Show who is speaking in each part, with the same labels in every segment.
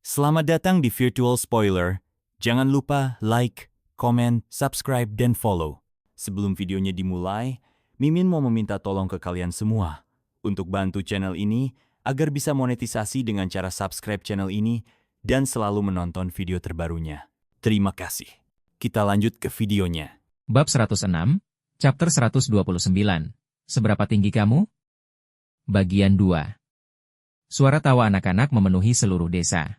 Speaker 1: Selamat datang di Virtual Spoiler. Jangan lupa like, komen, subscribe, dan follow. Sebelum videonya dimulai, Mimin mau meminta tolong ke kalian semua untuk bantu channel ini agar bisa monetisasi dengan cara subscribe channel ini dan selalu menonton video terbarunya. Terima kasih. Kita lanjut ke videonya.
Speaker 2: Bab 106, Chapter 129. Seberapa tinggi kamu? Bagian 2. Suara tawa anak-anak memenuhi seluruh desa.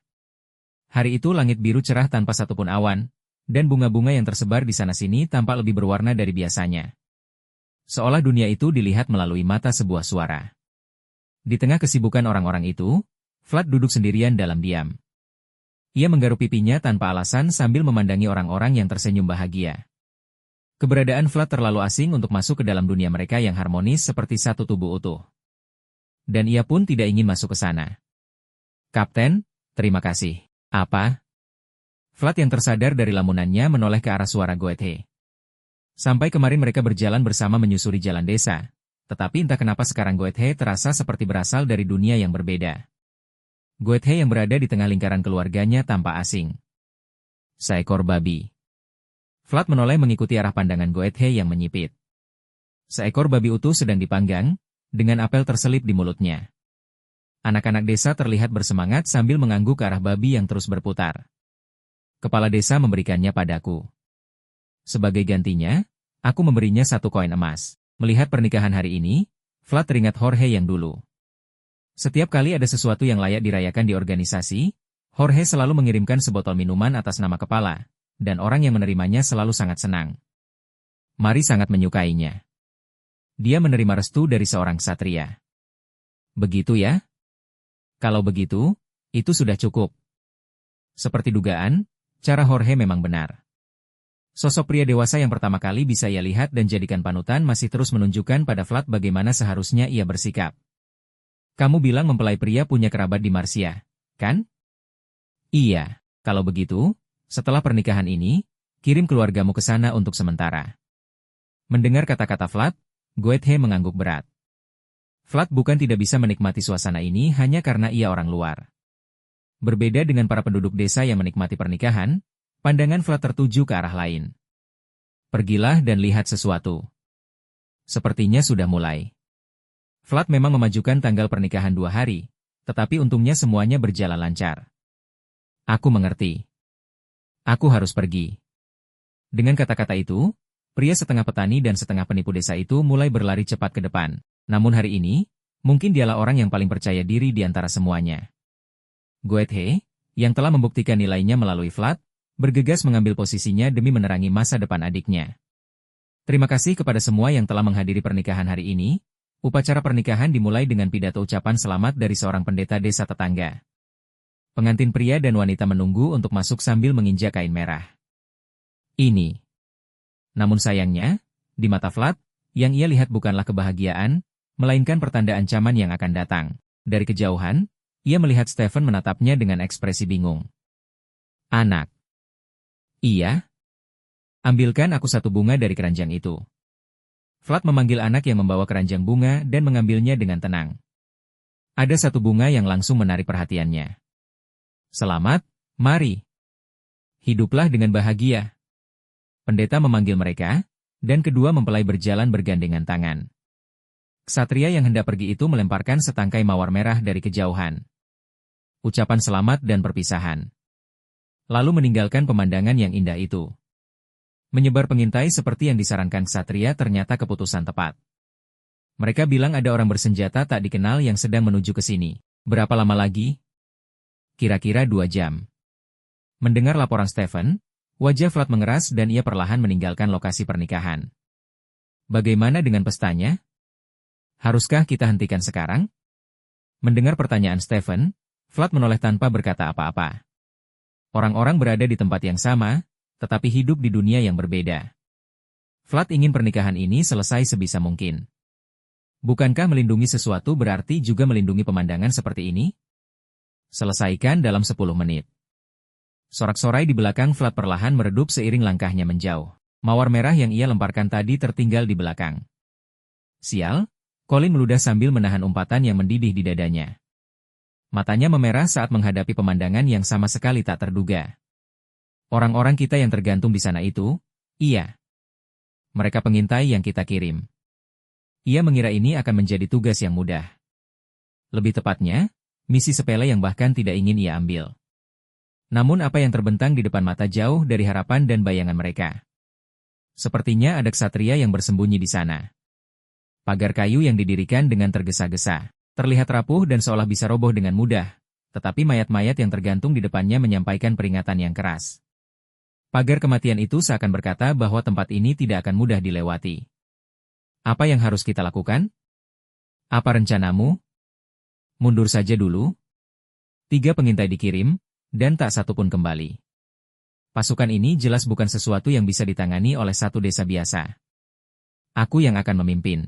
Speaker 2: Hari itu langit biru cerah tanpa satupun awan, dan bunga-bunga yang tersebar di sana-sini tampak lebih berwarna dari biasanya. Seolah dunia itu dilihat melalui mata sebuah suara. Di tengah kesibukan orang-orang itu, Vlad duduk sendirian dalam diam. Ia menggaruk pipinya tanpa alasan sambil memandangi orang-orang yang tersenyum bahagia. Keberadaan Vlad terlalu asing untuk masuk ke dalam dunia mereka yang harmonis seperti satu tubuh utuh. Dan ia pun tidak ingin masuk ke sana. "Kapten, terima kasih." "Apa?" Vlad yang tersadar dari lamunannya menoleh ke arah suara Goethe. Sampai kemarin mereka berjalan bersama menyusuri jalan desa, tetapi entah kenapa sekarang Goethe terasa seperti berasal dari dunia yang berbeda. Goethe yang berada di tengah lingkaran keluarganya tampak asing. Seekor babi. Vlad menoleh mengikuti arah pandangan Goethe yang menyipit. Seekor babi utuh sedang dipanggang, dengan apel terselip di mulutnya. Anak-anak desa terlihat bersemangat sambil mengangguk ke arah babi yang terus berputar. Kepala desa memberikannya padaku. Sebagai gantinya, aku memberinya 1 koin emas. Melihat pernikahan hari ini, Vlad teringat Jorge yang dulu. Setiap kali ada sesuatu yang layak dirayakan di organisasi, Jorge selalu mengirimkan sebotol minuman atas nama kepala, dan orang yang menerimanya selalu sangat senang. Mari sangat menyukainya. Dia menerima restu dari seorang ksatria. Begitu ya? Kalau begitu, itu sudah cukup. Seperti dugaan, cara Jorge memang benar. Sosok pria dewasa yang pertama kali bisa ia lihat dan jadikan panutan masih terus menunjukkan pada Vlad bagaimana seharusnya ia bersikap. "Kamu bilang mempelai pria punya kerabat di Marsia, kan?" "Iya, kalau begitu, setelah pernikahan ini, kirim keluargamu ke sana untuk sementara." Mendengar kata-kata Vlad, Goethe mengangguk berat. Vlad bukan tidak bisa menikmati suasana ini hanya karena ia orang luar. Berbeda dengan para penduduk desa yang menikmati pernikahan, pandangan Vlad tertuju ke arah lain. "Pergilah dan lihat sesuatu." Sepertinya sudah mulai. Vlad memang memajukan tanggal pernikahan 2 hari, tetapi untungnya semuanya berjalan lancar. "Aku mengerti. Aku harus pergi." Dengan kata-kata itu, pria setengah petani dan setengah penipu desa itu mulai berlari cepat ke depan. Namun hari ini, mungkin dialah orang yang paling percaya diri di antara semuanya. Goethe, yang telah membuktikan nilainya melalui Vlad, bergegas mengambil posisinya demi menerangi masa depan adiknya. Terima kasih kepada semua yang telah menghadiri pernikahan hari ini. Upacara pernikahan dimulai dengan pidato ucapan selamat dari seorang pendeta desa tetangga. Pengantin pria dan wanita menunggu untuk masuk sambil menginjak kain merah. Ini. Namun sayangnya, di mata Vlad, yang ia lihat bukanlah kebahagiaan, melainkan pertanda ancaman yang akan datang. Dari kejauhan, ia melihat Stefan menatapnya dengan ekspresi bingung. "Anak." "Iya?" "Ambilkan aku 1 bunga dari keranjang itu." Vlad memanggil anak yang membawa keranjang bunga dan mengambilnya dengan tenang. Ada 1 bunga yang langsung menarik perhatiannya. "Selamat, mari. Hiduplah dengan bahagia." Pendeta memanggil mereka, dan kedua mempelai berjalan bergandengan tangan. Ksatria yang hendak pergi itu melemparkan setangkai mawar merah dari kejauhan. Ucapan selamat dan perpisahan. Lalu meninggalkan pemandangan yang indah itu. Menyebar pengintai seperti yang disarankan ksatria ternyata keputusan tepat. Mereka bilang ada orang bersenjata tak dikenal yang sedang menuju ke sini. Berapa lama lagi? Kira-kira 2 jam. Mendengar laporan Stefan, wajah Vlad mengeras dan ia perlahan meninggalkan lokasi pernikahan. "Bagaimana dengan pestanya? Haruskah kita hentikan sekarang?" Mendengar pertanyaan Stefan, Vlad menoleh tanpa berkata apa-apa. Orang-orang berada di tempat yang sama, tetapi hidup di dunia yang berbeda. Vlad ingin pernikahan ini selesai sebisa mungkin. Bukankah melindungi sesuatu berarti juga melindungi pemandangan seperti ini? Selesaikan dalam 10 menit. Sorak-sorai di belakang Vlad perlahan meredup seiring langkahnya menjauh. Mawar merah yang ia lemparkan tadi tertinggal di belakang. "Sial," Colin meludah sambil menahan umpatan yang mendidih di dadanya. Matanya memerah saat menghadapi pemandangan yang sama sekali tak terduga. Orang-orang kita yang tergantung di sana itu, iya. Mereka pengintai yang kita kirim. Ia mengira ini akan menjadi tugas yang mudah. Lebih tepatnya, misi sepele yang bahkan tidak ingin ia ambil. Namun apa yang terbentang di depan mata jauh dari harapan dan bayangan mereka. Sepertinya ada ksatria yang bersembunyi di sana. Pagar kayu yang didirikan dengan tergesa-gesa, terlihat rapuh dan seolah bisa roboh dengan mudah, tetapi mayat-mayat yang tergantung di depannya menyampaikan peringatan yang keras. Pagar kematian itu seakan berkata bahwa tempat ini tidak akan mudah dilewati. Apa yang harus kita lakukan? Apa rencanamu? Mundur saja dulu. 3 pengintai dikirim, dan tak satu pun kembali. Pasukan ini jelas bukan sesuatu yang bisa ditangani oleh satu desa biasa. Aku yang akan memimpin.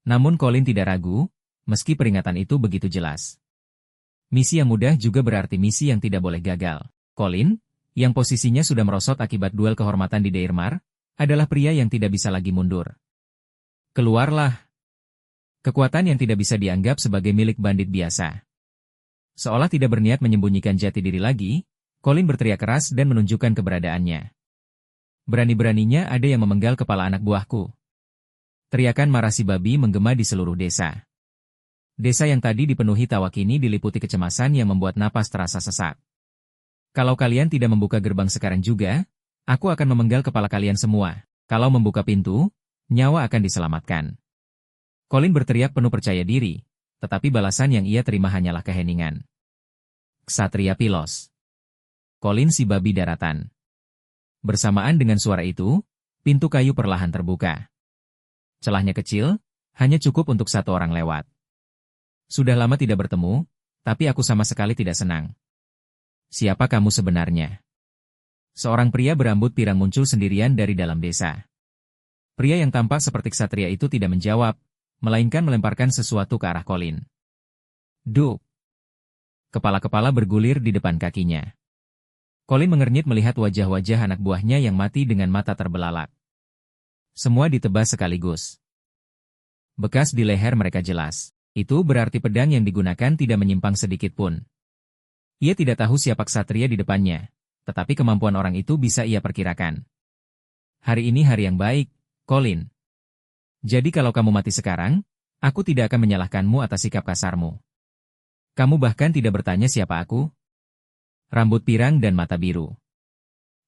Speaker 2: Namun Colin tidak ragu, meski peringatan itu begitu jelas. Misi yang mudah juga berarti misi yang tidak boleh gagal. Colin, yang posisinya sudah merosot akibat duel kehormatan di Deirmar, adalah pria yang tidak bisa lagi mundur. Keluarlah. Kekuatan yang tidak bisa dianggap sebagai milik bandit biasa. Seolah tidak berniat menyembunyikan jati diri lagi, Colin berteriak keras dan menunjukkan keberadaannya. Berani-beraninya ada yang memenggal kepala anak buahku. Teriakan marah si babi menggema di seluruh desa. Desa yang tadi dipenuhi tawa kini diliputi kecemasan yang membuat napas terasa sesak. Kalau kalian tidak membuka gerbang sekarang juga, aku akan memenggal kepala kalian semua. Kalau membuka pintu, nyawa akan diselamatkan. Colin berteriak penuh percaya diri, tetapi balasan yang ia terima hanyalah keheningan. Ksatria Pilos. Colin si babi daratan. Bersamaan dengan suara itu, pintu kayu perlahan terbuka. Celahnya kecil, hanya cukup untuk satu orang lewat. Sudah lama tidak bertemu, tapi aku sama sekali tidak senang. Siapa kamu sebenarnya? Seorang pria berambut pirang muncul sendirian dari dalam desa. Pria yang tampak seperti ksatria itu tidak menjawab, melainkan melemparkan sesuatu ke arah Colin. Dup! Kepala-kepala bergulir di depan kakinya. Colin mengernyit melihat wajah-wajah anak buahnya yang mati dengan mata terbelalak. Semua ditebas sekaligus. Bekas di leher mereka jelas. Itu berarti pedang yang digunakan tidak menyimpang sedikit pun. Ia tidak tahu siapa ksatria di depannya, tetapi kemampuan orang itu bisa ia perkirakan. Hari ini hari yang baik, Colin. Jadi kalau kamu mati sekarang, aku tidak akan menyalahkanmu atas sikap kasarmu. Kamu bahkan tidak bertanya siapa aku? Rambut pirang dan mata biru.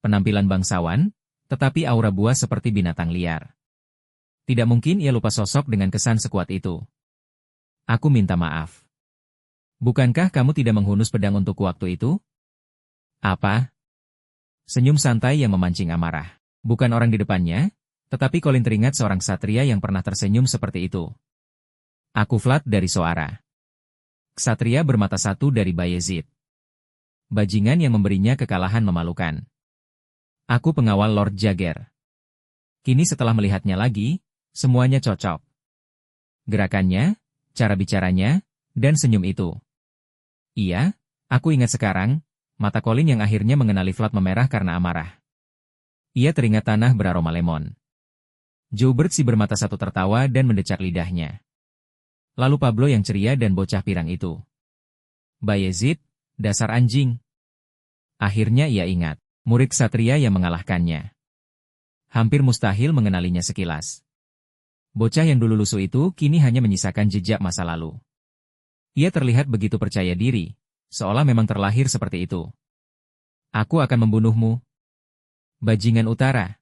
Speaker 2: Penampilan bangsawan, tetapi aura buas seperti binatang liar. Tidak mungkin ia lupa sosok dengan kesan sekuat itu. Aku minta maaf. Bukankah kamu tidak menghunus pedang untukku waktu itu? Apa? Senyum santai yang memancing amarah. Bukan orang di depannya, tetapi Colin teringat seorang ksatria yang pernah tersenyum seperti itu. Aku Vlad dari Soara. Ksatria bermata satu dari Bayezid. Bajingan yang memberinya kekalahan memalukan. Aku pengawal Lord Jagger. Kini setelah melihatnya lagi, semuanya cocok. Gerakannya, cara bicaranya, dan senyum itu. Iya, aku ingat sekarang, mata Colin yang akhirnya mengenali Vlad memerah karena amarah. Ia teringat tanah beraroma lemon. Joubert si bermata satu tertawa dan mendecak lidahnya. Lalu Pablo yang ceria dan bocah pirang itu. Bayezid, dasar anjing. Akhirnya ia ingat, murid ksatria yang mengalahkannya. Hampir mustahil mengenalinya sekilas. Bocah yang dulu lusuh itu kini hanya menyisakan jejak masa lalu. Ia terlihat begitu percaya diri, seolah memang terlahir seperti itu. Aku akan membunuhmu. Bajingan utara.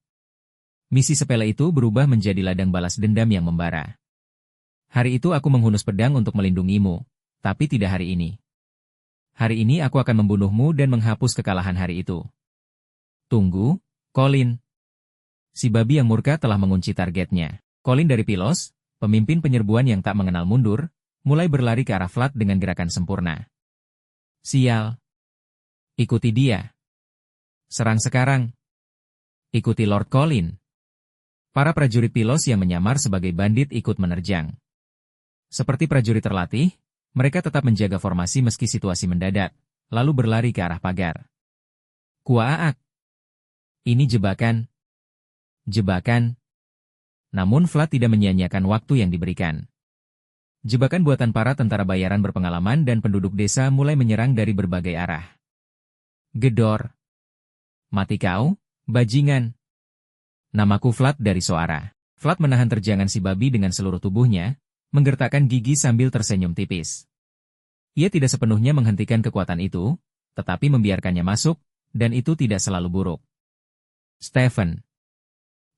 Speaker 2: Misi sepele itu berubah menjadi ladang balas dendam yang membara. Hari itu aku menghunus pedang untuk melindungimu, tapi tidak hari ini. Hari ini aku akan membunuhmu dan menghapus kekalahan hari itu. Tunggu, Colin. Si babi yang murka telah mengunci targetnya. Colin dari Pilos, pemimpin penyerbuan yang tak mengenal mundur, mulai berlari ke arah Vlad dengan gerakan sempurna. Sial. Ikuti dia. Serang sekarang. Ikuti Lord Colin. Para prajurit Pilos yang menyamar sebagai bandit ikut menerjang. Seperti prajurit terlatih, mereka tetap menjaga formasi meski situasi mendadak, lalu berlari ke arah pagar. Kuaak. Ini jebakan. Jebakan. Namun Vlad tidak menyia-nyiakan waktu yang diberikan. Jebakan buatan para tentara bayaran berpengalaman dan penduduk desa mulai menyerang dari berbagai arah. Gedor. Mati kau, bajingan. Namaku Vlad dari Soara. Vlad menahan terjangan si babi dengan seluruh tubuhnya, menggertakkan gigi sambil tersenyum tipis. Ia tidak sepenuhnya menghentikan kekuatan itu, tetapi membiarkannya masuk, dan itu tidak selalu buruk. Stephen.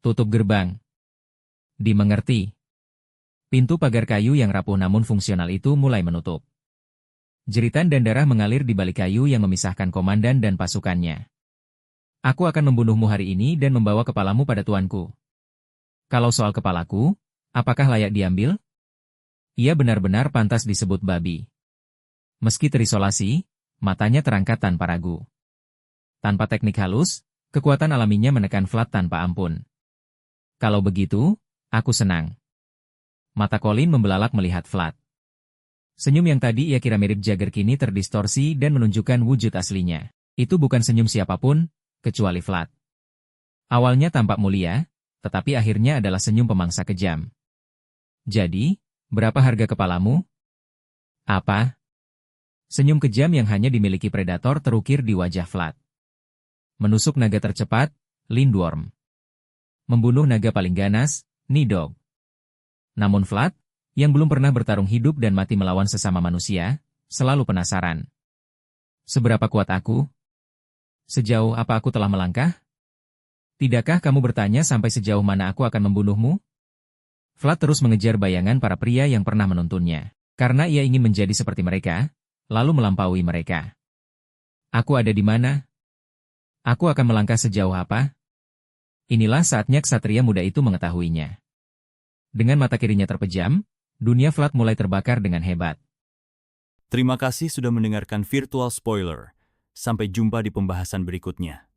Speaker 2: Tutup gerbang. Dimengerti. Pintu pagar kayu yang rapuh namun fungsional itu mulai menutup. Jeritan dan darah mengalir di balik kayu yang memisahkan komandan dan pasukannya. Aku akan membunuhmu hari ini dan membawa kepalamu pada tuanku. Kalau soal kepalaku, apakah layak diambil? Ia benar-benar pantas disebut babi. Meski terisolasi, matanya terangkat tanpa ragu. Tanpa teknik halus, kekuatan alaminya menekan Vlad tanpa ampun. Kalau begitu, aku senang. Mata Colin membelalak melihat Vlad. Senyum yang tadi ia kira mirip Jagger kini terdistorsi dan menunjukkan wujud aslinya. Itu bukan senyum siapapun, kecuali Vlad. Awalnya tampak mulia, tetapi akhirnya adalah senyum pemangsa kejam. Jadi, berapa harga kepalamu? Apa? Senyum kejam yang hanya dimiliki predator terukir di wajah Vlad. Menusuk naga tercepat, Lindworm. Membunuh naga paling ganas, Nidog. Namun Vlad, yang belum pernah bertarung hidup dan mati melawan sesama manusia, selalu penasaran. Seberapa kuat aku? Sejauh apa aku telah melangkah? Tidakkah kamu bertanya sampai sejauh mana aku akan membunuhmu? Vlad terus mengejar bayangan para pria yang pernah menuntunnya. Karena ia ingin menjadi seperti mereka, lalu melampaui mereka. Aku ada di mana? Aku akan melangkah sejauh apa? Inilah saatnya ksatria muda itu mengetahuinya. Dengan mata kirinya terpejam, dunia Vlad mulai terbakar dengan hebat.
Speaker 1: Terima kasih sudah mendengarkan Virtual Spoiler. Sampai jumpa di pembahasan berikutnya.